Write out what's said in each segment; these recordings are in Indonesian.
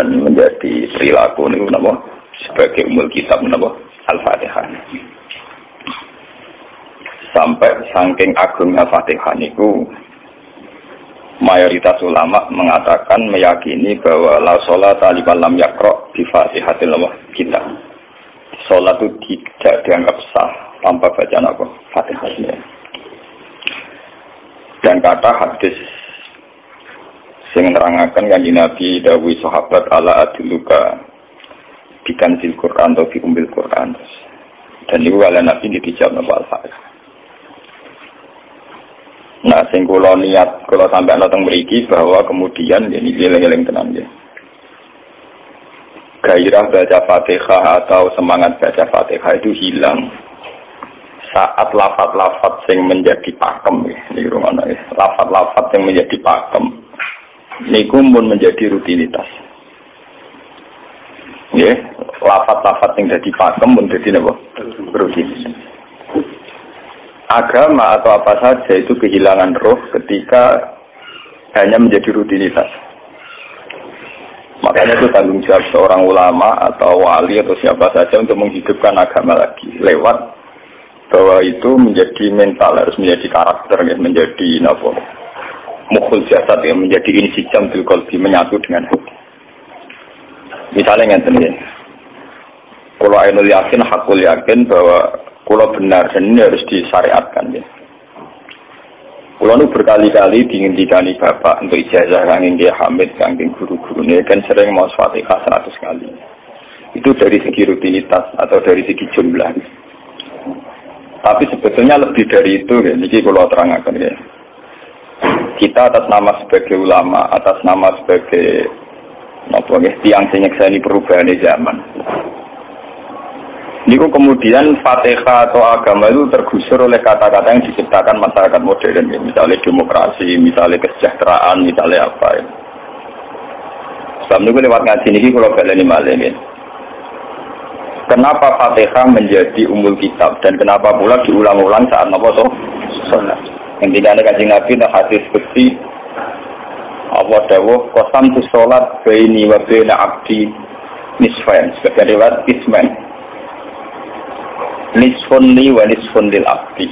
dan menjadi perilaku niku napa sebagai umul kitab napa Al-Fatihah. Sampai saking agungnya Fatihah niku mayoritas ulama mengatakan meyakini bahwa la sholata liman lam yaqra bi Fatihatil kitab. Salat itu tidak dianggap sah tanpa bacaan apa Fatihahnya. Dan kata hadis sing nerangaken kanjeng Nabi dawuh sahabat ala adluka bikanzil Quran atau bi umbil Quran. Dan itu ala Nabi dijawab napa Al-Fatihah. Nah, sing kula niat kula sampeyan teng mriki bahwa kemudian ini eling-eling tenan ya. Gairah baca Fatihah atau semangat baca Fatihah itu hilang saat lafaz-lafaz yang menjadi pakem ya. Niki rungono ya. Lafaz-lafaz yang menjadi pakem niku pun menjadi rutinitas. Ya, lafaz-lafaz yang jadi pakem pun jadi napa? Rutinitas. Agama atau apa saja itu kehilangan roh ketika hanya menjadi rutinitas. Makanya itu tanggung jawab seorang ulama atau wali atau siapa saja untuk menghidupkan agama lagi lewat bahwa itu menjadi mental, harus menjadi karakter, ya, menjadi nafsu, mukhul jasad, ya, menjadi insijam bil qalbi, menyatu dengan hati. Misalnya ngeten ya, kalau ainul yakin, hakul yakin bahwa kalau benar dan ini harus disyariatkan ya. Kalau nu berkali-kali dihentikan bapak untuk ijazah kanging dia Hamid, kanging guru-guru ini kan sering mau Fatihah 100 kali. Itu dari segi rutinitas atau dari segi jumlah. Tapi sebetulnya lebih dari itu ya. Jadi kalau terangkan ya. Kita atas nama sebagai ulama, atas nama sebagai tiang senyekseni perubahan zaman. Niku kemudian Fatihah atau agama itu tergusur oleh kata-kata yang diciptakan masyarakat modern, ya. Misalnya demokrasi, misalnya kesejahteraan, misalnya apa ya. Sebab niku lewat ngaji niki kalau baleni malih ya. Kenapa Fatihah menjadi umul kitab dan kenapa pula diulang-ulang saat napa to? Salat. Intinya Kanjeng Nabi nak hadis seperti Allah dawuh qasam tu salat baini wa baina abdi nisfain, sebagai riwayat isman. Nisfun li wa nisfun lil abdi.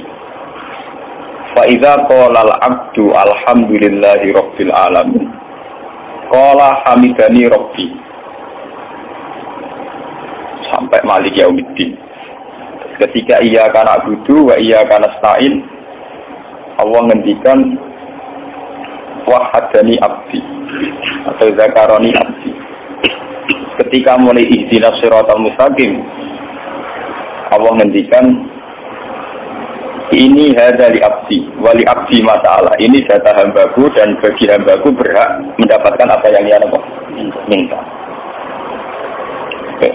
Fa idza qala al abdu alhamdulillahi rabbil alamin. Qala hamidani rabbi. Sampai malik yaumiddin. Ketika ia kana abudu wa ia kana nasta'in, Allah ngendikan wahadani abdi atau zakaroni abdi. Ketika mulai ihdinas siratal mustaqim, Allah ngendikan ini hadali abdi wali abdi masalah, ini data hambaku dan bagi hambaku berhak mendapatkan apa yang dia minta. Oke.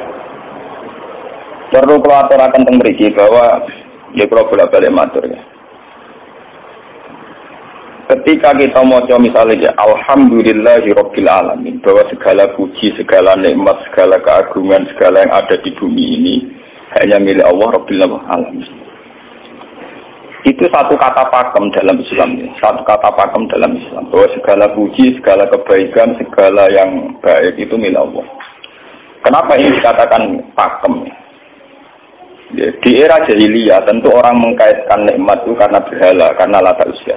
Perlu kelaturan tentang mriki bahwa ya kalau bolak-balik matur ya. Ketika kita maca misalnya alhamdulillahirabbil alamin, bahwa segala puji, segala nikmat, segala keagungan, segala yang ada di bumi ini hanya milik Allah Rabbil Alamin. Itu satu kata pakem dalam Islam, satu kata pakem dalam Islam, bahwa segala puji, segala kebaikan, segala yang baik itu milik Allah. Kenapa ini dikatakan pakem? Ya, di era jahiliyah tentu orang mengkaitkan nikmat itu karena berhala, karena lata usia.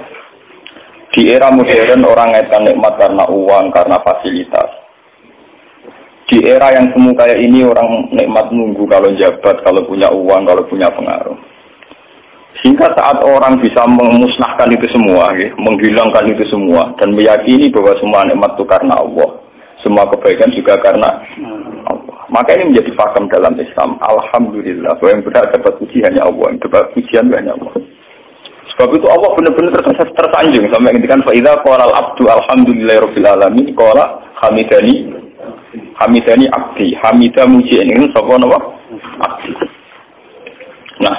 Di era modern orang mengkaitkan nikmat karena uang, karena fasilitas. Di era yang semu kayak ini orang nikmat nunggu kalau jabat, kalau punya uang, kalau punya pengaruh. Sehingga saat orang bisa memusnahkan itu semua, ya, menghilangkan itu semua, dan meyakini bahwa semua nikmat itu karena Allah, semua kebaikan juga karena Allah. Maka ini menjadi pakem dalam Islam. Alhamdulillah, bahwa yang benar dapat puji hanya Allah, yang dapat pujian hanya Allah. Sebab itu Allah benar-benar tersanjung sampai ngendikan fa idza qala al-abdu alhamdulillahirabbil alamin qala hamidani abdi, hamidah muji ini sapa napa? Abdi. Nah,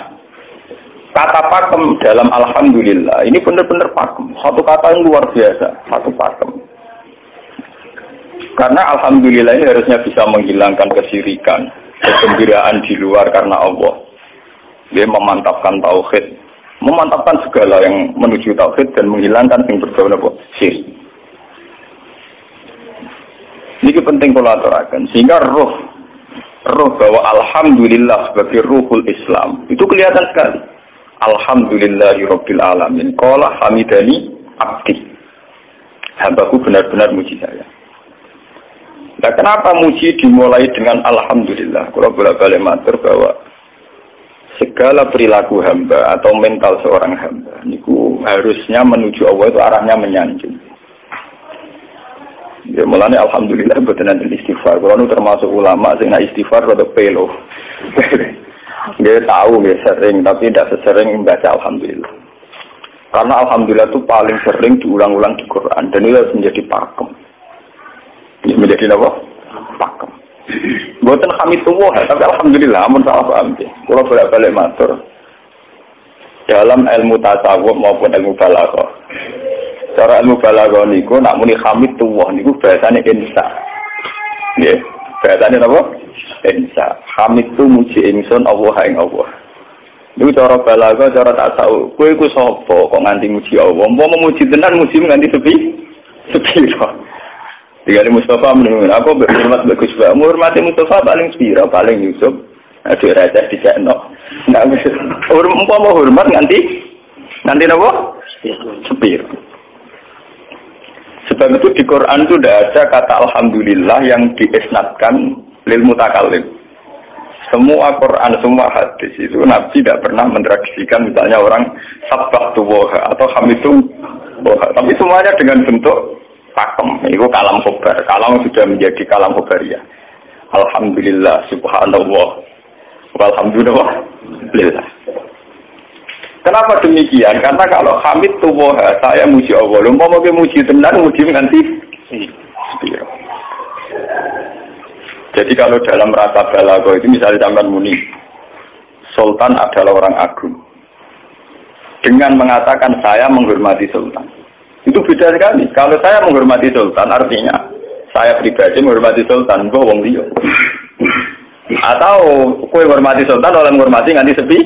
kata pakem dalam alhamdulillah ini benar-benar pakem. Satu kata yang luar biasa, satu pakem. Karena alhamdulillah ini harusnya bisa menghilangkan kesyirikan, kegembiraan di luar karena Allah. Dia memantapkan tauhid, memantapkan segala yang menuju tauhid dan menghilangkan yang berbau syirik. Ini penting kalau aturakan. Sehingga roh bahwa alhamdulillah sebagai ruhul Islam itu kelihatan sekali. Alhamdulillahirabbil alamin. Qala hamidani abdi. Hambaku benar-benar muji saya. Nah, kenapa muji dimulai dengan alhamdulillah? Kalau bolak-balik matur bahwa segala perilaku hamba atau mental seorang hamba niku harusnya menuju Allah itu arahnya menyanjung. Ya mulane alhamdulillah mboten enten istighfar. Kalau nu termasuk ulama sing nak istighfar rada pelo. Dia tahu dia sering tapi tidak sesering membaca alhamdulillah. Karena alhamdulillah itu paling sering diulang-ulang di Quran dan itu harus menjadi pakem. Ini menjadi apa? Pakem. Mboten hamidullah tapi alhamdulillah amun salah paham nggih. Kula bolak-balik matur. Dalam ilmu tasawuf maupun ilmu balaghah. Cara ilmu balaghah niku nak muni hamidullah niku bahasane insa. Nggih, bahasane apa? Insa. Hamid tu muji ingsun Allah ing Allah. Niku cara balaghah, cara tasawuf. Kowe iku sapa kok nganti muji Allah? Mau memuji tenan muji nganti sepi? Tiga Mustafa menurut aku berhormat bagus banget. Menghormati Mustafa paling spira, paling Yusuf. Aduh raja di sana. Nggak bisa. Mau hormat nanti apa? Spira. Sebab itu di Quran itu tidak ada kata alhamdulillah yang diisnadkan lil mutakallim. Semua Quran, semua hadis itu Nabi tidak pernah mentradisikan misalnya orang sabbahtu woha atau hamidu woha. Tapi semuanya dengan bentuk pakem, itu kalam khobar. Kalam sudah menjadi kalam khobariyah. Alhamdulillah, subhanallah, walhamdulillah. Kenapa demikian? Karena kalau hamid tuwah, saya muji Allah. Mau muji tenan, muji nanti. Jadi kalau dalam rasa balaghah itu misalnya sampean muni, Sultan adalah orang agung. Dengan mengatakan saya menghormati Sultan. Itu beda sekali. Kalau saya menghormati Sultan, artinya saya pribadi menghormati Sultan, mbah wong liya. Atau kowe menghormati Sultan oleh menghormati nganti sepi.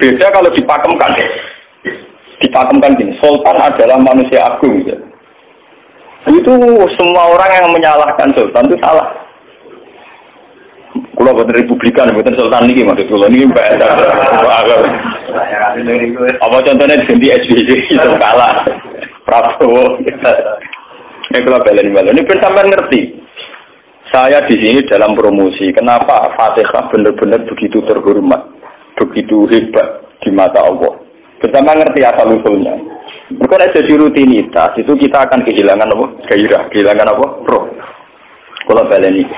Beda kalau dipakemkan. Dipakemkan gini, Sultan adalah manusia agung. Ya. Itu semua orang yang menyalahkan Sultan itu salah. Kalau buatan Republikan, buatan Sultan ini maksud kalau ini bahasa. Apa contohnya di SBY itu kalah Prabowo. Ini kalau balen ini sampai ngerti. Saya di sini dalam promosi. Kenapa Fatihah benar-benar begitu terhormat, begitu hebat di mata Allah. Bersama ngerti asal usulnya. Bukan jadi rutinitas itu kita akan kehilangan apa? Gairah, kehilangan apa? Roh. Kalau balen ini.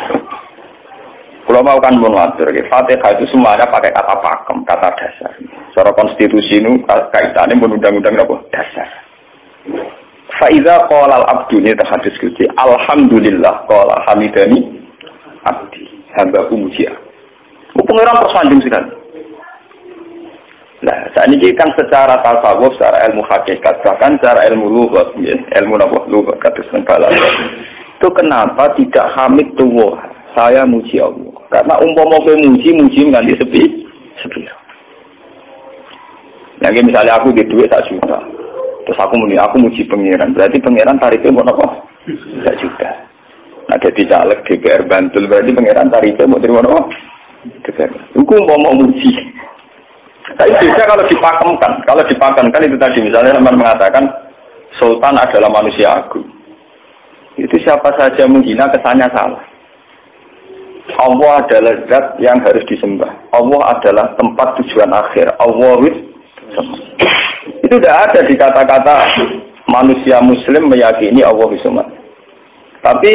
Kalau mau kan mengatur, Fatihah itu semuanya pakai kata pakem, kata dasar. Secara konstitusi itu kaitannya undang-undang apa? Dasar. Faiza qala al-abdu ini terhadis kunci. Alhamdulillah qala hamidani abdi. Hambaku muji aku. Pengiran tersanjung sekali. Nah, saat ini kan secara tasawuf, secara ilmu hakikat, bahkan secara ilmu lughat, ya, ilmu apa? Lughat kata balaghah. Itu kenapa tidak hamid tuwah? Saya muji Allah. Karena umpama kowe muji nganti sepi. Yang misalnya aku di duit 1 juta. Terus aku muji pangeran. Berarti pangeran tarifnya mau apa? 1 juta. Nah, jadi caleg DPR Bantul berarti pangeran tarifnya mau terima apa? DPR. Itu umpama muji. Tapi beda kalau dipakemkan. Kalau dipakemkan itu tadi misalnya teman mengatakan Sultan adalah manusia agung. Itu siapa saja menghina kesannya salah. Allah adalah zat yang harus disembah. Allah adalah tempat tujuan akhir. Allah itu tidak ada di kata-kata manusia muslim meyakini Allah Bismillah. Tapi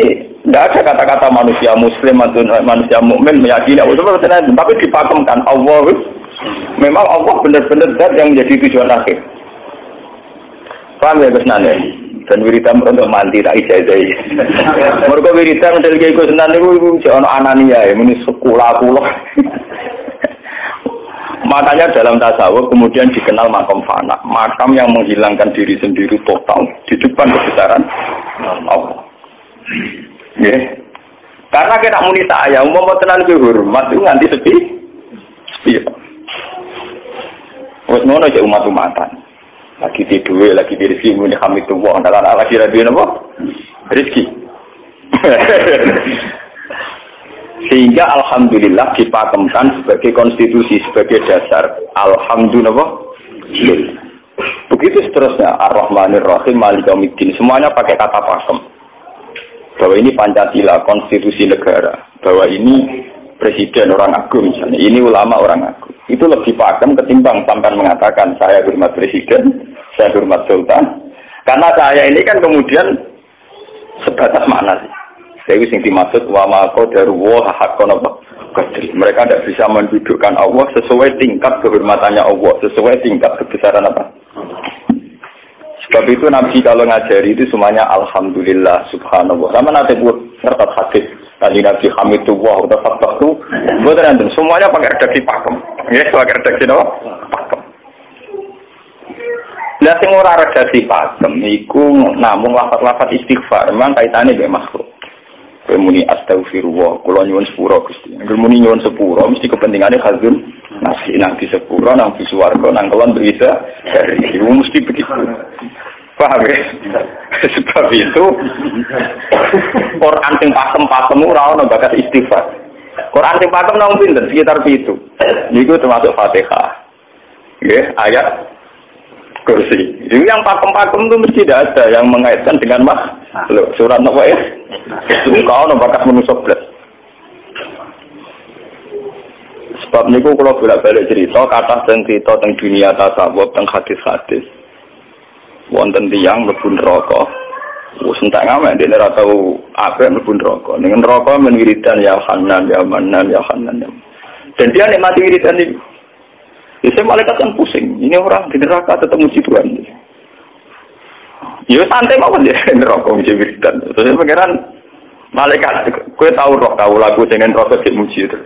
tidak ada kata-kata manusia muslim atau manusia mukmin meyakini Allah Bismillah. Tapi dipakemkan Allah. Memang Allah benar-benar zat yang menjadi tujuan akhir. Paham ya Gus Nane? Dan wiridan untuk mandi tak ijazah. Mereka wiridan dari kiai Gus Nane itu jono anania ya, muni sekolah kulo. Makanya dalam tasawuf kemudian dikenal makam fana, makam yang menghilangkan diri sendiri total di depan kebesaran Allah. Yeah. Karena kita muni saya, umpama tenan ki hormat itu nganti sepi. Wes ngono aja umat-umatan. Lagi di duwe, lagi di rezeki muni hamidullah, dalan lagi radio napa? Rezeki. Sehingga alhamdulillah dipakemkan sebagai konstitusi, sebagai dasar. Alhamdulillah. Begitu seterusnya. Ar-Rahmanir Rahim, Maliki Yaumiddin. Semuanya pakai kata pakem. Bahwa ini Pancasila, konstitusi negara. Bahwa ini presiden orang agung misalnya. Ini ulama orang agung. Itu lebih pakem ketimbang sampai mengatakan saya hormat presiden, saya hormat sultan. Karena saya ini kan kemudian sebatas makna sih. Saya yang dimaksud wa ma qadaruhu haqqan qadri. Mereka tidak bisa mendudukkan Allah sesuai tingkat kehormatannya Allah, sesuai tingkat kebesaran apa. Sebab itu Nabi kalau ngajari itu semuanya alhamdulillah subhanallah. Sama nanti buat ngerti hadis tadi Nabi Hamidullah atau Fathatu. Buat nanti semuanya pakai redaksi pakem. Ya, pakai redaksi apa? Pakem. Lah sing ora redaksi pakem iku namung lafaz-lafaz istighfar, memang kaitane mbek makhluk. Muni astagfirullah, kula nyuwun sepura Gusti. Angger muni nyuwun sepura mesti kepentingane khazun nasi nang di sepura nang di swarga nang kelon bisa dari itu mesti begitu. Paham ya? Sebab itu Quran sing pakem-pakem ora ono bakat istighfar. Quran sing pakem nang pinten sekitar 7. Niku termasuk Fatihah. Nggih, ayat kursi. Itu yang pakem-pakem itu mesti tidak ada yang mengaitkan dengan makhluk. Surat apa ya? Itu kau bakat manusia belas. Sebab niku kalau bolak-balik cerita, kata dan cerita tentang dunia tasawuf, tentang hadis-hadis. Wonten tiyang mlebu neraka. Wis entek ngamek dene ora tau apik mlebu neraka. Ning neraka men wiridan ya Hanan ya Manan ya Hanan. Dan dia nikmati wiridan itu. Jadi malaikat kan pusing. Ini orang di neraka tetap muji Tuhan. Ya santai mawon ya neraka muji wiridan. Terus pangeran malaikat kowe tahu roh tahu lagu dengan neraka sing muji itu.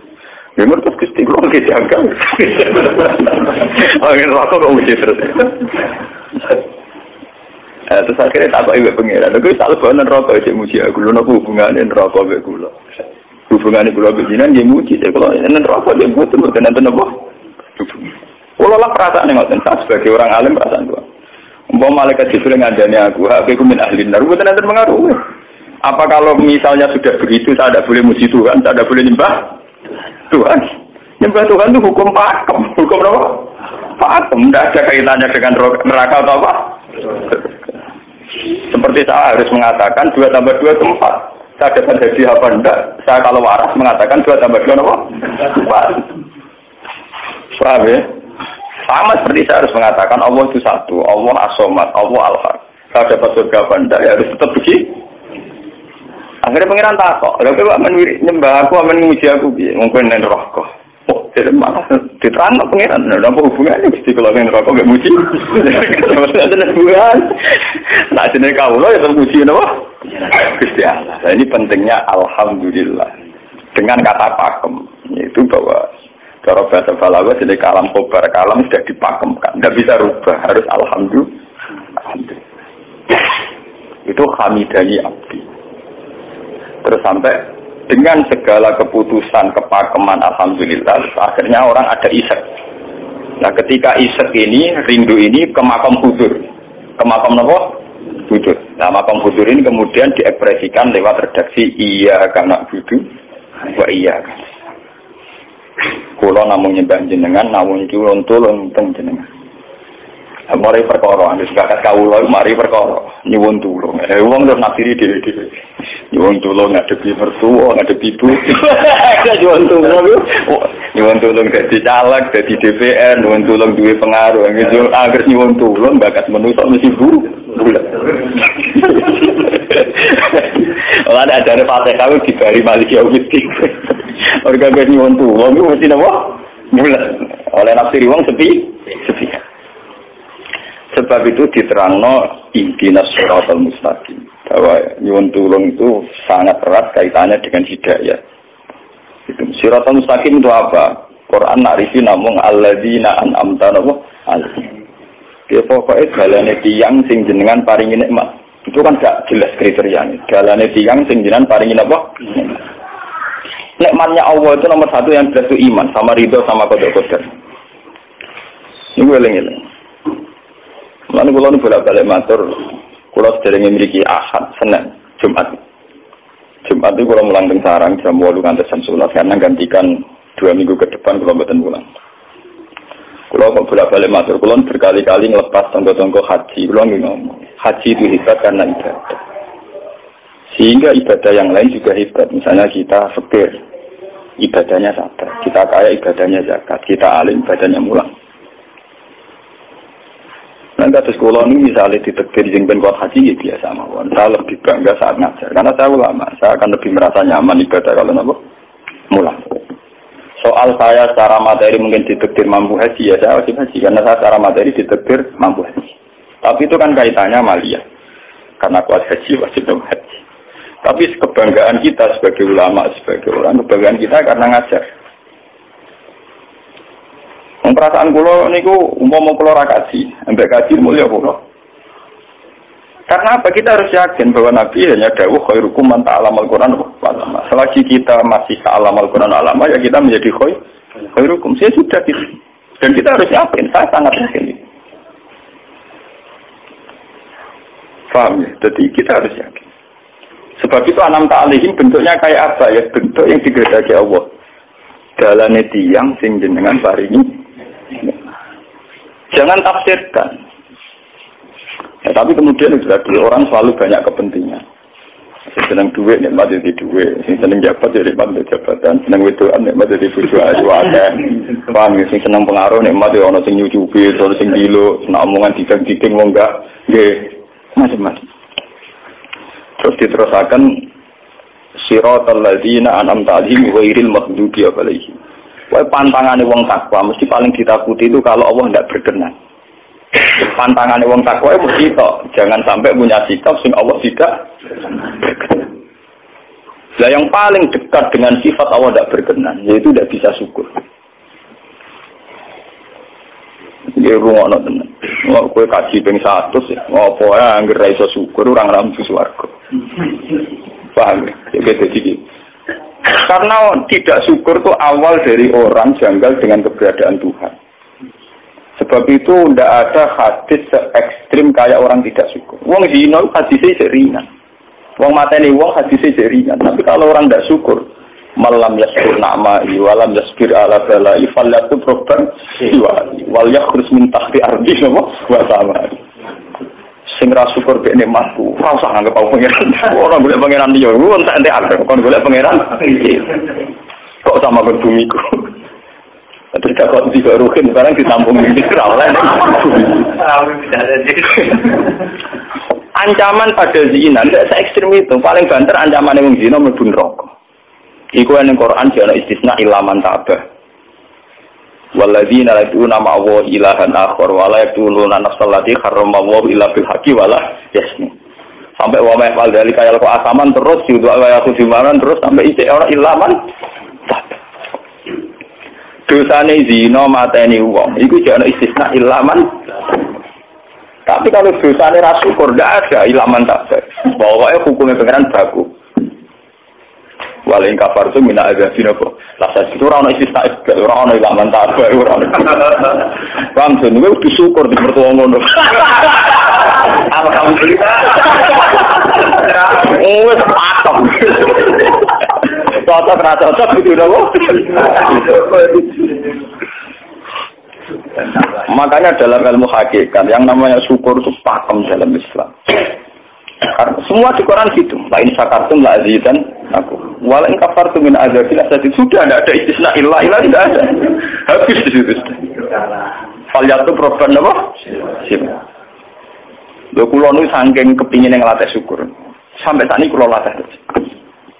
Ya menurut Gusti kula iki janggal. Oh neraka kok muji terus. Terus akhirnya tak ibu pangeran. Aku tak lebih neraka sing muji aku. Lha napa hubungane neraka mek kula? Hubungane kula bejinan nggih muji kula neraka nggih mboten enten apa. Kalau lah perasaan yang ngoten sebagai orang alim perasaan tua. Umpama malaikat Jibril ngandani aku min ahli nar, bukan nanti mengaruh. Apa kalau misalnya sudah begitu, saya tidak boleh muji Tuhan, saya tidak boleh nyembah Tuhan. Nyembah Tuhan itu hukum pakem, hukum apa? Pakem, tidak ada kaitannya dengan neraka atau apa. Seperti saya harus mengatakan 2 tambah 2 itu 4. Saya dapat jadi apa enggak? Saya kalau waras mengatakan 2 tambah 2 apa? 4. Paham ya? Sama seperti saya harus mengatakan Allah itu satu, Allah as-somad, Allah al-haq. Saya dapat surga apa enggak, ya harus tetap begitu. Akhirnya pengiran takok, kalau Pak nyembah aku, memuji aku, mungkin yang rokok. Oh, jadi malah diterang pengiran, apa hubungannya? Mesti kalau yang rokok gak muji. Ada hubungan. Nah, jenis kaulah ya termuji, apa? Gusti Allah. Nah, ini pentingnya alhamdulillah. Dengan kata pakem, yaitu bahwa cara bahasa balaghah jadi kalam khobar, kalam sudah dipakemkan, tidak bisa rubah, harus alhamdulillah. Itu hamidani abdi. Terus sampai dengan segala keputusan kepakeman alhamdulillah, akhirnya orang ada isek. Nah ketika isek ini, rindu ini ke makam hudur. Ke makam apa? Hudur. Nah makam hudur ini kemudian diekspresikan lewat redaksi iya kana budu wa iya kana. Kula namung nyembah jenengan, namung nyuwun tulung teng jenengan. Mari perkara, wis bakat kawula mari perkara nyuwun tulung. Wong terus nafsiri dhewe-dhewe. Nyuwun tulung ngadepi mertua, ngadepi ibu. Nyuwun tulung. Nyuwun tulung dadi caleg, dadi DPR, nyuwun tulung duwe pengaruh. Angger nyuwun tulung bakat manusa mesti bulat. Ora ada ajare Fatihah dibari Maliki Yaumiddin. Orga nyuwun tulung itu mesti napa? Bulat. Oleh nafsiri wong sepi. Sebab itu diterangno ihdinas siratal mustaqim. Bahwa nyuwun tulung itu sangat erat kaitannya dengan hidayah. Itu siratal mustaqim itu apa? Quran narifi namung alladzina an'amta alaihim. Dia pokoknya galane tiyang sing jenengan paringi nikmat. Itu kan gak jelas kriterianya. Galane tiyang sing jenengan paringi apa? Nikmatnya Allah itu nomor 1 yang jelas itu iman sama ridho sama qadar. Ini gue eling-eling. Lalu kalau bolak-balik matur, kalau sederhana memiliki Ahad, Senin, Jumat. Jumat itu kalau mulang teng sarang jam 8 ngantos jam 11 karena gantikan 2 minggu ke depan kalau mboten mulang. Kalau kok bolak-balik matur, kalau berkali-kali ngelepas tonggo-tonggo haji, kalau ngomong haji itu hebat karena ibadah. Sehingga ibadah yang lain juga hebat. Misalnya kita fakir, ibadahnya sabar. Kita kaya, ibadahnya zakat. Kita alim, ibadahnya mulang. Nah, kasus kulon ini misalnya ditekdir jengben kuat haji, ya biasa mawon. Saya lebih bangga saat ngajar. Karena saya ulama, saya akan lebih merasa nyaman ibadah kalau nabo mulang. Soal saya secara materi mungkin ditekdir mampu haji, ya saya wajib haji. Karena saya secara materi ditekdir mampu haji. Tapi itu kan kaitannya maliyah. Karena kuat haji, wajib haji. Tapi kebanggaan kita sebagai ulama, sebagai orang, kebanggaan kita karena ngajar. Perasaan kulo niku umpama kulo ra kaji, ambek kaji mulya kulo. Karena apa? Kita harus yakin bahwa Nabi hanya dawuh khairukum man ta'allamal Qur'an wa 'allama. Selagi kita masih ta'allamal Qur'an wa 'allama, ya kita menjadi khairukum. Saya sudah gitu. Dan kita harus yakin, saya sangat yakin. Paham ya? Jadi kita harus yakin. Sebab itu anam ta'alihim bentuknya kayak apa ya? Bentuk yang digedaki Allah. Dalane tiyang sing jenengan paringi. Jangan tafsirkan. Ya, tapi kemudian orang selalu banyak kepentingan. Seneng duit nikmat jadi duit, seneng jabat jadi nikmat jabatan, seneng wedoan nikmat jadi bojo ayu akeh. Paham ya? Sing seneng pengaruh nikmat ya ana sing nyucupi, ana sing dilo, seneng omongan dikeng-dikeng wong enggak nggih macam-macam. Terus diterusakan siratal ladzina an'amta 'alaihim ghairil maghdubi 'alaihim. Wae pantangane wong takwa mesti paling ditakuti itu kalau Allah tidak berkenan. Pantangane wong takwa mesti tok, jangan sampai punya sikap sing Allah tidak berkenan. Lah yang paling dekat dengan sifat Allah tidak berkenan yaitu tidak bisa syukur. Dia rungono tenan. Wong kowe kaji ping 100 ya, ngopo ae anggere ra iso syukur ora ngambu swarga. Paham ya? Jadi karena tidak syukur itu awal dari orang janggal dengan keberadaan Tuhan. Sebab itu tidak ada hadis se-ekstrim kayak orang tidak syukur. Wong zina hadisnya ringan. Wong mateni wong hadisnya ringan. Tapi kalau orang tidak syukur, malam yaskur na'ma'i walam yasbir ala bala'i falyatu proban siwali wal yakhrus min tahti ardi wa samari. Sing ra syukur mek nikmatku, ora usah nganggep aku pangeran. Ora golek pangeran liya, wong tak entek akeh, kon golek pangeran. Kok sama berbumiku. Terus kok tiga rukin barang ditampung di ora oleh. Ancaman pada zina ndak se ekstrem itu, paling banter ancamane wong zina mlebu neraka. Iku ning Quran jane istisna ilaman tabah. Walladzina yad'una ma'a ilahan akhar wa la yaquluna nafsal lati harramallahu illa bil haqqi wa la yasni. Sampai wa ma'al dari kaya kok asaman terus juga kaya kudimaran terus sampai isih ora ilaman. Dosane zina mateni wong iku jane istisna ilaman. Tapi kalau dosane ra syukur ndak ada ilaman tak. Pokoke hukume pengeran baku. Waling kafar tu mina azabin apa? Lasa itu orang istisna orang orang ilaman tabah orang. Bang sen gue bersyukur di mertua ngono. Alhamdulillah. Oh patok. Cocok rasa cocok gitu dong. Makanya dalam ilmu hakikat yang namanya syukur itu pakem dalam Islam. Semua di Quran gitu. Lain sakartum la azidan aku. Walain kafartum min azabil asad sudah tidak ada istisna illa tidak ada. Habis di situ. Falyatu proban apa? Siapa? Lho kula nu saking kepingin ngelatih syukur. Sampai saat ini kula latih terus.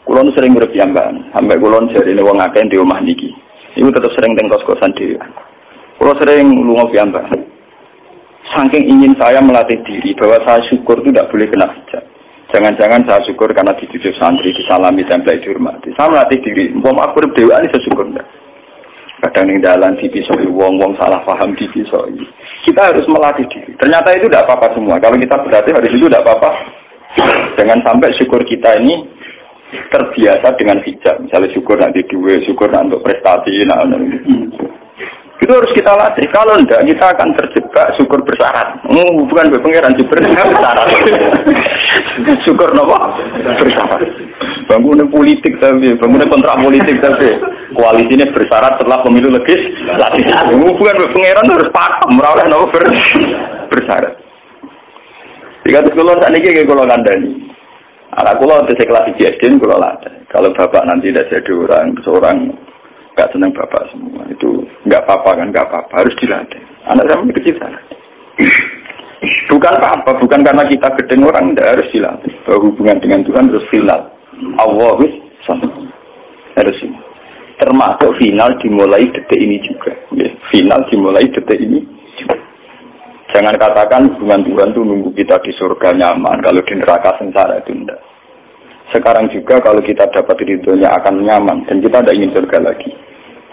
Kula nu sering urip piyambakan. Sampai kula jarine wong akeh di omah niki. Iku tetep sering teng kos-kosan dhewe. Kula sering lunga piyambakan. Saking ingin saya melatih diri bahwa saya syukur itu tidak boleh kena hijab. Jangan-jangan saya syukur karena dididik santri, disalami, tempel, dihormati. Saya melatih diri. Umpama aku berdewaan saya syukur enggak. Kadang ning dalan dipisoi wong-wong salah paham dipisoi. Kita harus melatih diri. Ternyata itu tidak apa-apa semua. Kalau kita berlatih hari itu tidak apa-apa. Jangan sampai syukur kita ini terbiasa dengan hijab. Misalnya syukur nanti duit, syukur nanti untuk prestasi, itu harus kita latih. Kalau enggak, kita akan terjebak syukur bersyarat. Bukan pengeran syukur bersyarat. Syukur apa? Bersyarat. Bangku bangunan politik tapi bangunan kontrak politik tapi koalisi ini bersyarat setelah pemilu legislatif. Hubungan pangeran harus paham merawat nopo bersyarat. Jika sekolah saat ini kayak kalau kandani, anak kulo di kelas IJSD kulo ada. Kalau bapak nanti tidak jadi seorang nggak senang bapak semua itu nggak apa-apa kan, nggak apa-apa harus dilatih. Anak saya kecil sana. Bukan apa, bukan karena kita gedeng orang tidak harus dilatih. Bahwa hubungan dengan Tuhan terus final. Allahus harus ini. Termasuk final dimulai detik ini juga. Final dimulai detik ini juga. Jangan katakan hubungan Tuhan itu nunggu kita di surga nyaman, kalau di neraka sengsara itu tidak. Sekarang juga kalau kita dapat ridhonya akan nyaman dan kita tidak ingin surga lagi.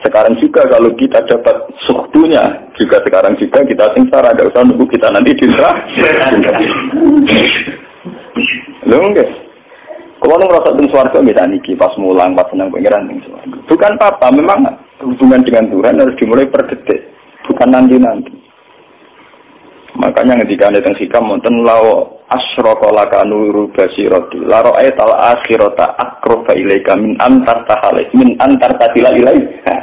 Sekarang juga kalau kita dapat suhtunya, juga sekarang juga kita sengsara, tidak usah nunggu kita nanti di neraka. Loh enggak. Kalau merasa teng swarga bisa niki pas mulang pas senang pangeran teng swarga. Bukan apa, memang hubungan dengan Tuhan harus dimulai per detik, bukan nanti. Makanya ketika ada teng sikam wonten law asyraka laka nuru basirati la ra'aital akhirata aqraba ilaika min antar tatila ilaika.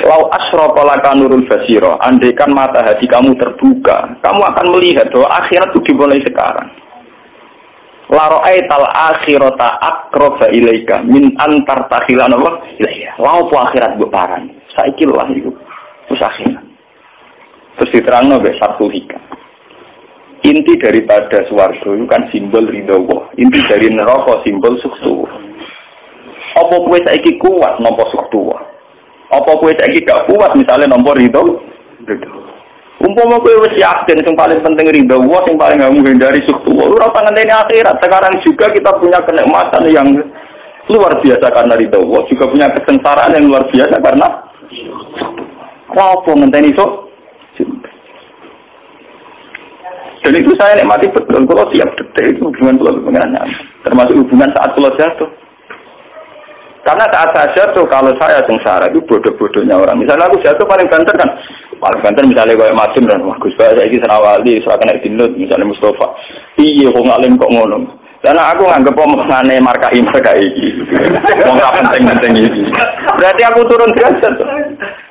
Law asyraka laka nurul basira, andaikan mata hati kamu terbuka, kamu akan melihat bahwa akhirat itu dimulai sekarang. La ra'aital akhirata aqraba ilaika min antar tatila ilaika. Law po akhirat mbok paran. Saiki lah iku. Terus akhirat. Terus diterangno mbek satu hikam. Inti daripada swarga itu kan simbol ridho Allah. Inti dari neraka simbol sukses. Apa kowe saiki kuat nampa sukses? Apa kowe saiki gak kuat misalnya nampa ridho? Umpama kowe wis yakin sing paling penting ridho Allah, sing paling gak menghindari sukses. Ora usah ngenteni akhirat. Sekarang juga kita punya kenikmatan yang luar biasa karena ridho Allah, juga punya kesengsaraan yang luar biasa karena apa ngenteni sok? Dan itu saya nikmati betul. Kalau siap detik itu hubungan pulau pengenannya, termasuk hubungan saat pulau jatuh. Karena saat saya jatuh, kalau saya sengsara itu bodoh-bodohnya orang. Misalnya aku jatuh paling banter kan, misalnya kayak Madun dan wah Gus Bah, saya ini Serawali, saya kena dinut, misalnya Mustafa. Iya, kok ngalim kok ngono. Karena aku nganggep omongannya markai ini. Wong penting-penting ini. Berarti aku turun derajat.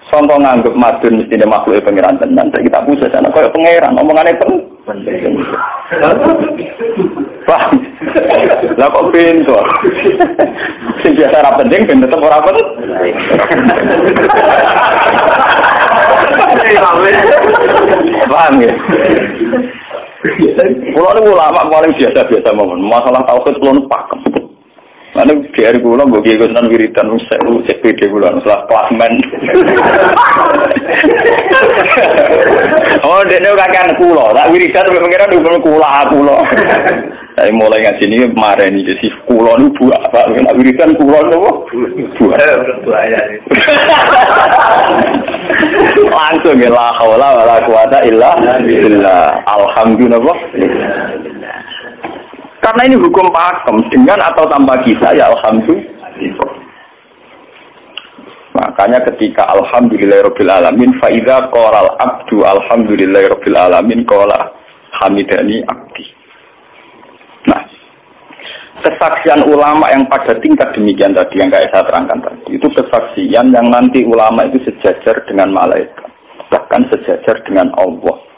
Contoh nganggep Madun mestinya makhluk pengiran tenan. Kita pusat sana kayak pengiran, omongannya penting. Paham? Lah kok pintu? Sing biasa ora penting ben tetep ora penting. Paham ya? Kulo niku ulama paling biasa-biasa mawon. Masalah tauhid kulo pakem. Lalu biar kulo mbok iki kesan wiridan sewu CPD kulo salah klasmen. Oh, dene kakean kulo. Tak wiridan pengen ndukung kulo. Saya mulai ngaji ini kemarin ini jadi kulo niku buak Pak. Nek wiridan kulo niku buak ya. Langsung ya la haula wala quwata illa billah. Alhamdulillah. Karena ini hukum pakem dengan atau tanpa kita ya alhamdulillah. Makanya ketika alhamdulillahirabbil alamin fa idza qala al abdu alhamdulillahirabbil alamin qala hamidani abdi. Nah, kesaksian ulama yang pada tingkat demikian tadi yang kayak saya terangkan tadi itu kesaksian yang nanti ulama itu sejajar dengan malaikat, bahkan sejajar dengan Allah.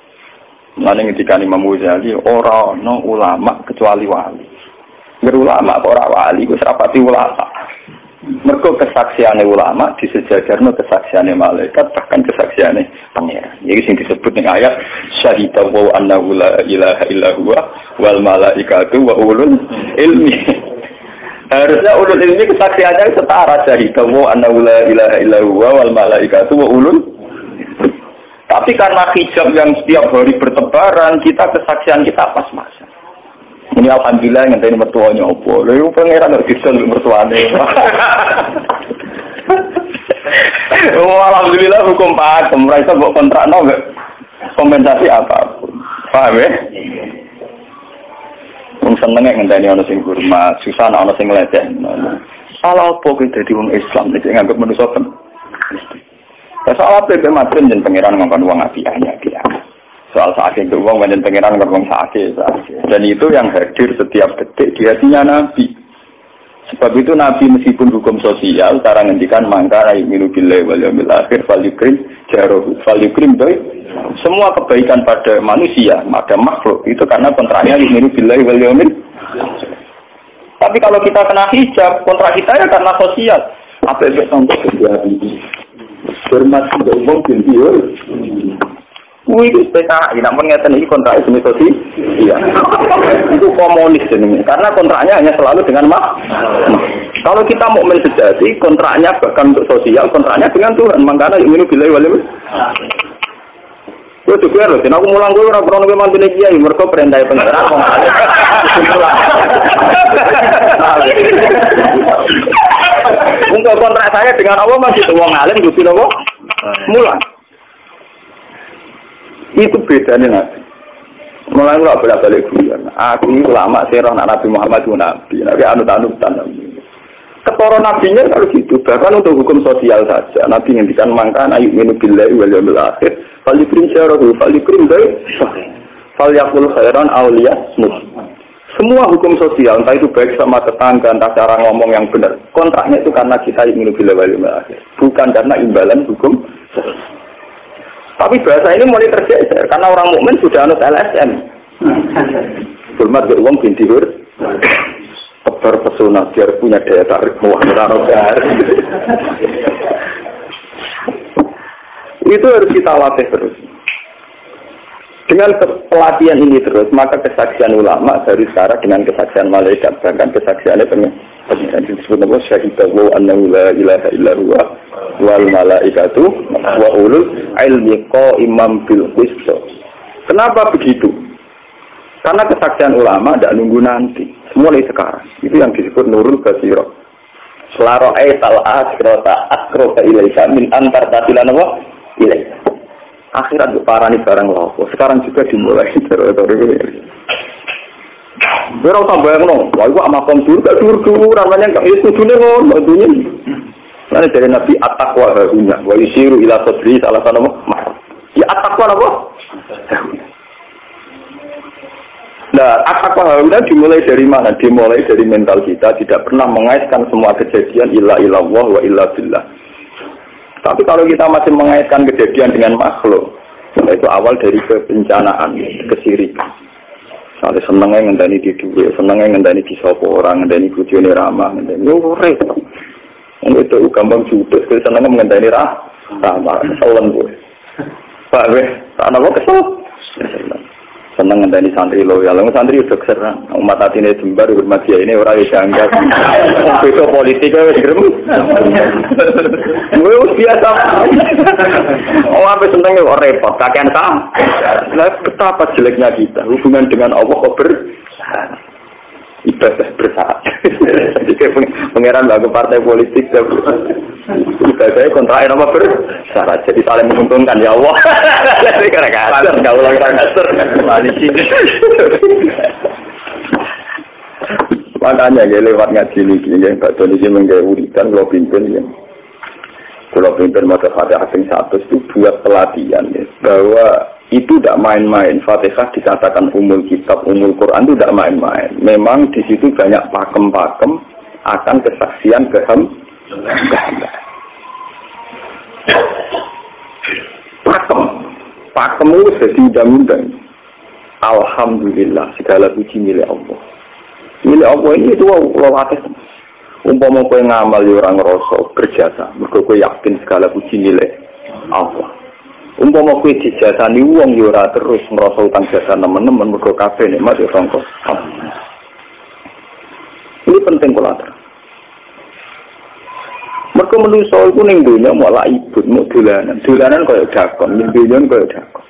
Mulane ketika Imam Ghazali ora ana ulama kecuali wali. Ulama ora wali wis rapati ulama. Mergo kesaksiane ulama disejajarno kesaksiane malaikat bahkan kesaksiane pangeran. Iki sing disebut ning ayat syahida wa annahu la ilaha illa huwa wal malaikatu wa ulul ilmi. Harusnya ulul ilmi kesaksiannya setara syahida wa annahu la ilaha illa huwa wal malaikatu wa ulul. Tapi karena hijab yang setiap hari bertebaran, kita kesaksian kita pas-pasan. Ini alhamdulillah yang tadi mertuanya opo. Lalu pangeran harus disel mertuanya. Alhamdulillah hukum pakem. Mereka buat kontrak nggak kompensasi apapun. Paham ya? Senengnya ngenteni ana sing hormat, susah ana sing leceh. Salah apa kita dadi wong Islam nek nganggep manusa kan. Soal apa yang materi dan pangeran ngomong uang apiahnya dia. Soal sakit itu uang dan pangeran ngomong sakit. Dan itu yang hadir setiap detik di hatinya Nabi. Sebab itu Nabi meskipun hukum sosial, cara ngendikan mangka yu'minu billahi wal yawmil akhir falyukrim jarohu falyukrim doi. Semua kebaikan pada manusia, pada makhluk itu karena kontraknya yu'minu billahi wal yawmil. Tapi kalau kita kena hijab, kontrak kita ya karena sosial. Apa yang contoh terjadi? Hormat sudah umum bintiur. Wih, PKI, namun ngeten ini kontrak semi sosial. Iya. Itu komunis ini, karena kontraknya hanya selalu dengan Kalau kita mukmin sejati, kontraknya bahkan untuk sosial, kontraknya dengan Tuhan. Makanya yu'minu billahi wal yawmil. Gue juga loh, aku mulang gue orang pernah gue mantu kiai, mereka perintah pengiran mau ngalir. Untuk kontrak saya dengan Allah masih semua ngalir, gue bilang kok mulang. Itu bedanya Nabi. Mulai gue bolak-balik guyon. Aku ini ulama serah Nabi Muhammad itu Nabi anut-anutan Nabi. Ketara nabinya kalau gitu, bahkan untuk hukum sosial saja. Nabi ngendikan mangkana yu'minu billahi wal yawmil akhir, falyukrim syarahu, falyukrim doi, falyakul khairan awliya muslim. Semua hukum sosial, entah itu baik sama tetangga, entah cara ngomong yang benar. Kontraknya itu karena kita yu'minu billahi wal yawmil akhir, bukan karena imbalan hukum sosial. Tapi bahasa ini mulai tergeser karena orang mukmin sudah anut LSM. Hormat ke uang binti hur. Tebar pesona biar punya daya tarik muah. Itu harus kita latih terus. Dengan pelatihan ini terus, maka kesaksian ulama dari sekarang dengan kesaksian malaikat, bahkan kesaksiannya pengen disebut nama syahidahu annahu la ilaha illa huwa wal malaikatu wa ulul ilmi qa'imam bil qist. Kenapa begitu? Karena kesaksian ulama tidak nunggu nanti, mulai sekarang. Itu yang disebut nurul basirah. Selaro'ai tal'asrota asrofa ilaika min antar tatilan wa ilaika. Akhirat parani barang lopo. Sekarang juga dimulai terus. Ora usah bayangno, wah iku makom dur ramane kok iso dune ngono dunya. Lan dari Nabi at-taqwa harunya wa yusiru ila sadri salah satu ya at-taqwa apa? Nah, at-taqwa harunya dimulai dari mana? Dimulai dari mental kita, tidak pernah mengaitkan semua kejadian illa illallah wa illa billah. Tapi kalau kita masih mengaitkan kejadian dengan makhluk, itu awal dari kebencanaan, kesirikan. Soalnya senengnya ngenteni di duwe, senengnya ngenteni di sopo orang, ngenteni bujone ramah, ngenteni repot. Itu gampang judes, senengnya ngenteni ramah, keselan gue. Pak weh, tak napa kesel. Seneng ngenteni santri loyal, santri udah keserang. Umat atine jembar hormat dia ini ora wis janggal. Itu politik wis grem. Wis biasa. Apa seneng kok repot, kakean sam. Lah betapa jeleknya kita hubungan dengan Allah kok ibadah bersalah. Jadi pangeran bagi partai politik ibadahnya kontrain apa bersalah. Jadi saling menguntungkan ya Allah. Jadi kadang-kadang kalau lagi kasar koalisi. Makanya dia lewat ngaji ini yang Pak Doni menggawe uritan kalau pimpin ya. Kalau pimpin mata Fatihah yang 100 itu buat pelatihan ya, bahwa itu tidak main-main. Fatihah dikatakan umul kitab, umul Quran itu tidak main-main. Memang di situ banyak pakem-pakem akan kesaksian pakem itu jadi undang-undang. Alhamdulillah segala puji milik Allah. Milik Allah ini itu lawatnya. Umpama kowe ngamal ya ora ngrasa berjasa, mergo kowe yakin segala puji milik Allah. Umpama kowe dijasani wong ya ora terus ngrasa utang jasa nemen-nemen mergo kabeh nikmat ya sangka. Ini penting kula atur. Mergo manusa iku ning donya malah ibut muk dolanan koyo dakon, ning donya koyo dakon.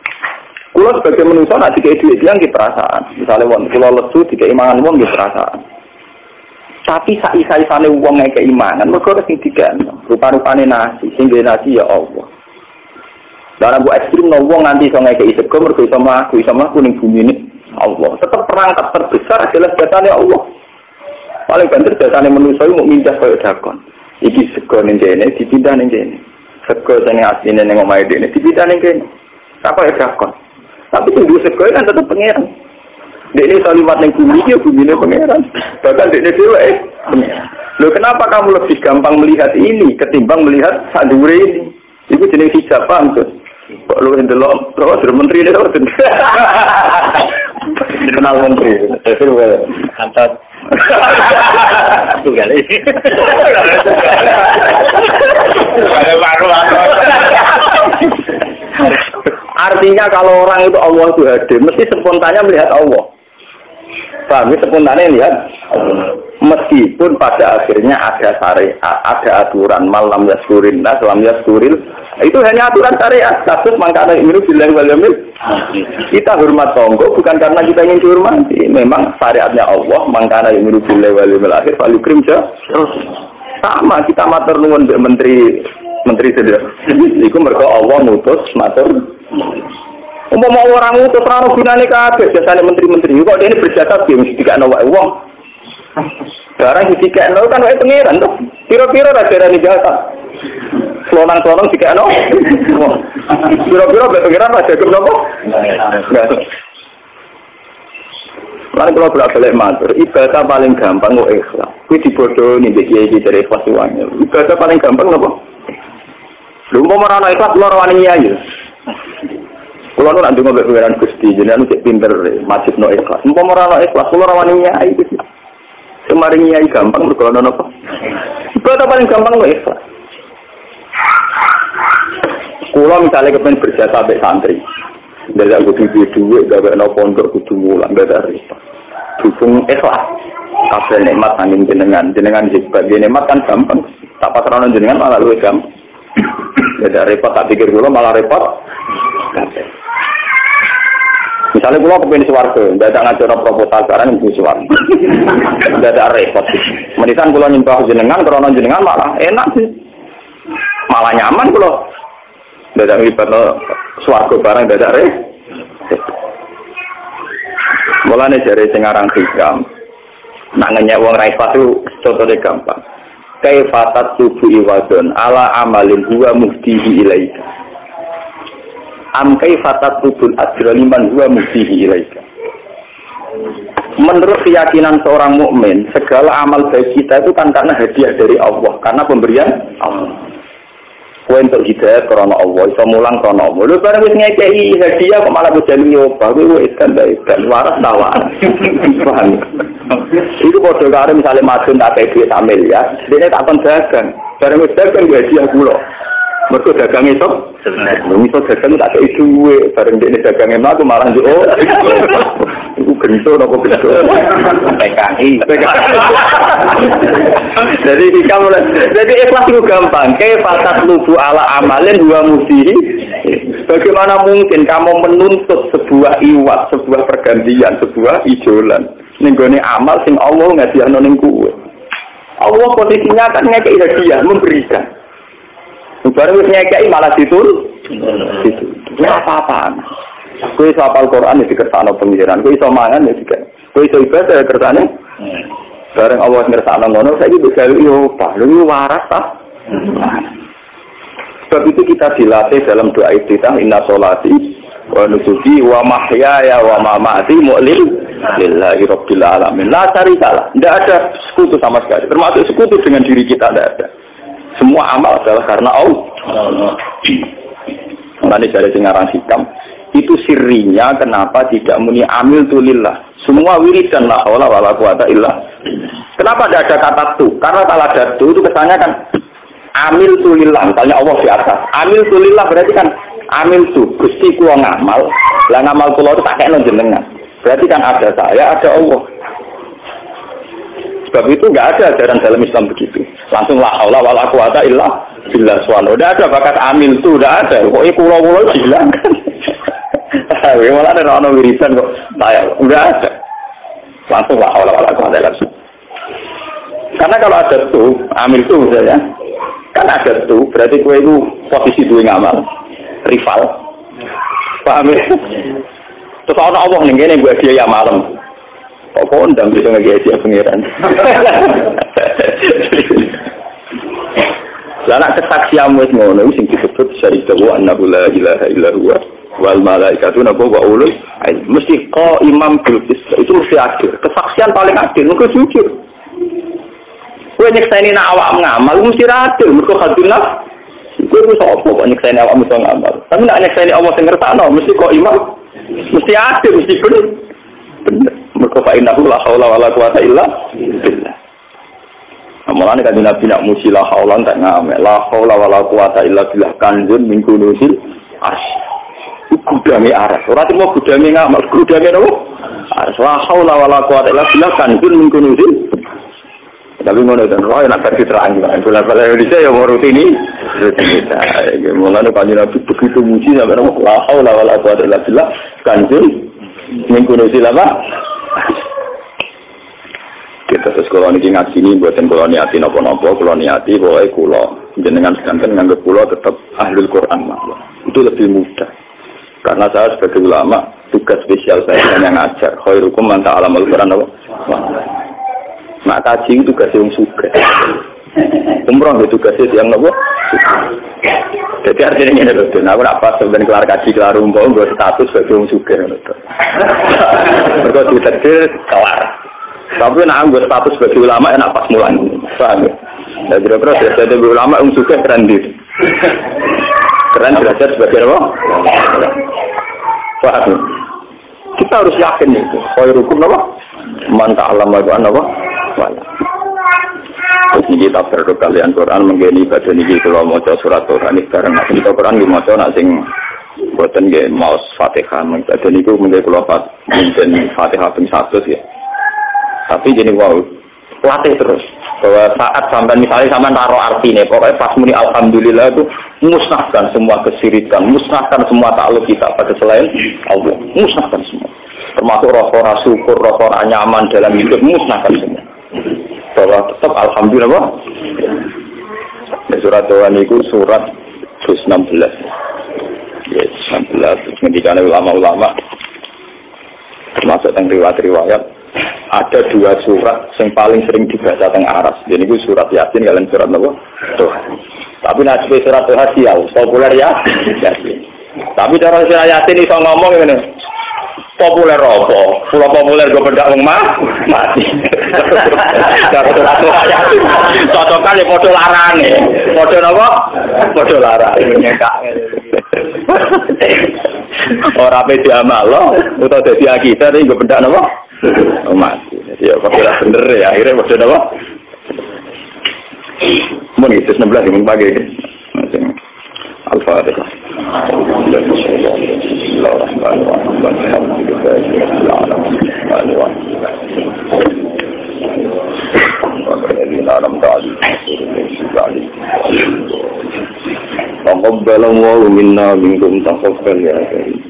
Kula sebagai manusa nek dikei dhuwit tiyang ki perasaan. Misale wong kula lesu dikei mangan wong ki perasaan. Tapi saisa-isane wong nek keimanan mergo sing dikene rupa-rupane nasi, sing nasi ya Allah. Lah bu ekstrim no wong nganti iso ngekeki sego mergo iso mlaku ning bumi ini Allah. Tetep perangkat terbesar adalah datane Allah. Paling banter datane manusa iku mung mindah koyo dakon. Iki sego ning kene dipindah ning kene. Sego sing asline ning omahe dene dipindah ning kene. Apa ya dakon. Tapi sing duwe sego kan tetep pengeran. Dene salimat ning bumi iki bumine pangeran. Bahkan dene dhewe pangeran. Loh kenapa kamu lebih gampang melihat ini ketimbang melihat sadure ini? Itu jenis hijab paham tuh. Kok lu ndelok terus menteri itu kenal menteri. Itu kantor. Tunggal ini. Artinya kalau orang itu Allah itu hadir, mesti spontannya melihat Allah. Paham? Spontannya lihat. Meskipun pada akhirnya ada syariat, ada aturan malam yaskurin nas, lam yaskuril, itu hanya aturan syariat. Kasus mangkana iminu billahi wal yaumil. Kita hormat tonggo bukan karena kita ingin dihormati. Memang syariatnya Allah, mangkana iminu billahi wal yaumil akhir falu krimja. Terus sama kita matur nuwun menteri sedher. Iku mergo Allah ngutus matur. Umpama orang ngutus ora gunane kabeh jasane menteri-menteri. Kok dene berjasa piye mesti dikakno wae wong. Barang dikekno kan wae pengiran tuh. Piro-piro ra darani jasa. Selonang-selonang dikekno. Piro-piro wae pengiran ra jago nopo? Enggak. Lan kalau bolak-balik matur, ibadah paling gampang kok ikhlas. Kuwi dibodohi mbek kiai dari ikhlas wae. Ibadah paling gampang napa? Lha umpama ora ana ikhlas loro wani nyai. Kulo nu nak ndonga mbek pengiran Gusti, jenengan cek pinter masjid no ikhlas. Umpama ora ana ikhlas loro wani nyai iki. Kemarin nyai gampang berkono apa? Ibadah paling gampang kok ikhlas. Kulo misalnya kepen berjasa sampai santri, tidak kudu duit, gak ada pondok kudu mulang, gak ada repot. Dukung ikhlas. Kabeh nikmat angin jenengan hebat. Nikmat kan gampang. Tak patrono jenengan malah luwih gampang. Gak ada repot. Tak pikir kulo malah repot. Misalnya pulau kepengen swarga, tidak ada ngajar proposal sekarang yang punya swarga, tidak ada repot. Menisan pulau nyembah jenengan, krono jenengan malah enak sih, malah nyaman pulau. Tidak ada ribet swarga barang, tidak ada repot. Mulanya dari sengarang hikam, nak ngenyek wong raifat itu contohnya gampang. Kaifatat tubuh iwadon ala amalin huwa muftihi ilaika. Amkai fatat tubul adroliman huwa muftihi ilaika. Menurut keyakinan seorang mukmin, segala amal baik kita itu kan karena hadiah dari Allah, karena pemberian Allah. Kowe untuk hidayah karena Allah, iso mulang karena Allah. Lho bareng wis ngekeki hadiah kok malah bojani obah, kowe wis kan waras tawar. Paham? Itu padha karo misale madun tak duit samil ya, dene tak kon dagang. Bareng wis dagang hadiah kula. Mergo dagang itu sebenarnya dagang tak kei duwe bareng dene dagange aku malah yo iku gento napa gento PKI. Jadi ikhlas itu gampang. Kaifatat lubu ala amalin wa musihi. Bagaimana mungkin kamu menuntut sebuah iwat, sebuah pergantian, sebuah ijolan ning gone amal sing Allah ngasihno ning kowe. Allah posisinya kan ngekeki hadiah, memberikan. Baru nyekei malah ditul. Apa-apaan. Kowe iso hafal Quran ya dikersakno pengiran, kowe iso mangan ya dikek. Kowe iso ibadah ya kersane. Bareng Allah ngersakno ngono saiki wis gawe yo apa? Lho waras ta? Sebab itu kita dilatih dalam doa iftitah inna sholati wa nusuki wa mahyaya wa mamati lillahi rabbil alamin. La syarikalah. Tidak ada sekutu sama sekali. Termasuk sekutu dengan diri kita tidak ada. Semua amal adalah karena Allah. Nanti dari singarang hikam itu sirinya kenapa tidak muni amil tulillah. Semua wiridan la haula wala quwata illa. Kenapa tidak ada kata tu? Karena kalau ada tu itu kesannya kan amil tulillah. Misalnya Allah di atas. Amil tulillah berarti kan amil tu. Gusti kula ngamal. Lah ngamal kula itu tak kena jenengan. Berarti kan ada saya, ada Allah. Sebab itu enggak ada ajaran dalam Islam begitu. Langsung la haula wala quwata illa billah subhanahu. Udah ada bakat amil tu, udah ada. Kok kula-kula hilang. Malah ada orang wiridan kok. Udah ada. Langsung la haula wala quwata illa billah. Karena kalau ada tu, amil tu misalnya. Kan ada tu, berarti kowe itu posisi duwe ngamal. Rival. Paham ya? Terus ana Allah ning kene gue dia ya malam. Kok kondang bisa ngegesia pengiran. Lah nek kesaksian wis ngono sing disebut syahida wa annahu la ilaha illa huwa wal malaikatu wa ulul ilmi. Mesti imam bil qist. Itu mesti adil. Kesaksian paling adil mesti jujur. Kowe nyekseni nak awak ngamal mesti adil, mergo khadunaf. Kowe wis apa kok nyekseni awak mesti ngamal. Tapi nak nyekseni Allah sing ngersakno mesti kok imam. Mesti adil, mesti bener. Mergo fa innahu la haula wala quwata illa billah. Amalan kan Nabi nak muji la haula tak ngamal. La haula wala quwata illa billah kanjun min kunuzil asy. Gudame aras. Ora cuma gudame ngamal, gudame nopo? Aras. La haula wala quwata illa billah kanjun min kunuzil. Tapi ngono ten roh nak diterang gimana. Bola-bola Indonesia ya mau rutini. Kita mulane kanjeng Nabi begitu muji sampai nopo la haula wala quwata illa billah kanjun min kunuzil apa? Kita sekolah ini ngaji ini buatan kula niati napa-napa, kula niati pokoke kula jenengan sedanten nganggep kula tetap ahlul Quran mawon. Itu lebih mudah. Karena saya sebagai ulama, tugas spesial saya hanya ngajar. Khairukum man ta'allamal Quran apa? Mak kaji itu tugas yang sugih. Umroh itu tugas yang napa? Jadi artinya ini lho, aku apa sebenarnya kelar kaji kelar umroh nggo status sebagai wong sugih ngono to. Mergo ditetir kelar. Tapi nak anggo status sebagai ulama enak pas mulan. Paham ya? Nah, kira-kira derajat sebagai ulama juga keren gitu. Keren derajat sebagai apa? Paham ya? Kita harus yakin itu. Khairukum apa? Man ta'allama al-Qur'an apa? Wala. Terus ini kita berdua kalian Quran menggeni badan ini kalau maca surat Quran ini bareng. Nah, kita Quran ini maca nak sing boten nggih maos Fatihah. Badan itu menggeni kula Fatihah ping 100 ya. Tapi jadi wow, latih terus. Bahwa saat sampai misalnya sampai taruh artinya, pokoknya pas muni alhamdulillah itu musnahkan semua kesirikan, musnahkan semua takluk kita pada selain Allah, musnahkan semua. Termasuk rasa syukur, rasa nyaman dalam hidup, musnahkan semua. Bahwa tetap alhamdulillah. Surat Tuhan itu surat 16. Ya, 16. Ketika ulama-ulama termasuk yang riwayat-riwayat. Ada dua surat yang paling sering dibaca teng aras. Jadi itu surat Yasin kalian surat apa? Tuhan. Tapi nanti surat Tuhan sial populer ya. Yasin. Tapi cara surat Yasin iso ngomong ini populer apa? Pulau populer gue bedak mati. Surat Tuhan Yasin cocokan ya podo larane. Podo apa? Podo larane nyekak. Ora pe diamalo utawa dadi akidah iki gue bedak napa? Mati. Ya kalau bener ya akhirnya maksud apa? Mun itu 16 mun pagi. Macam Al-Fatihah. Taqabbalallahu minna minkum taqabbal ya karim.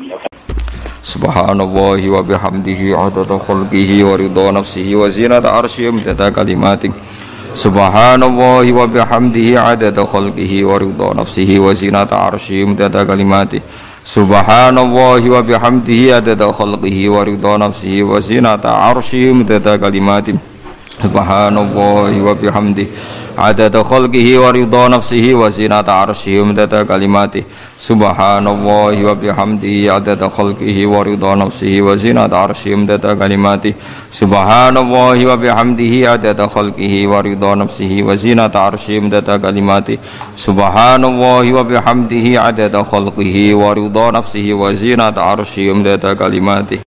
Subhanallahi wa bihamdihi adada khalqihi wa ridha nafsihi wa zinata arsyihi midada kalimatihi. Subhanallahi wa bihamdihi adada khalqihi wa ridha nafsihi wa zinata arsyihi midada kalimatihi. Subhanallahi wa bihamdihi adada khalqihi wa ridha nafsihi wa zinata arsyihi midada kalimatihi. Subhanallahi wa bihamdihi adada khalqihi wa ridha nafsihi wa zinata arsyihi midada kalimatihi. Subhanallahi wa bihamdihi adada khalqihi wa ridha nafsihi wa zinata arsyihi midada kalimatihi. Subhanallahi wa bihamdihi adada khalqihi wa ridha nafsihi wa zinata arsyihi midada kalimatihi. Subhanallahi wa bihamdihi adada khalqihi wa ridha nafsihi wa zinata arsyihi midada kalimatihi.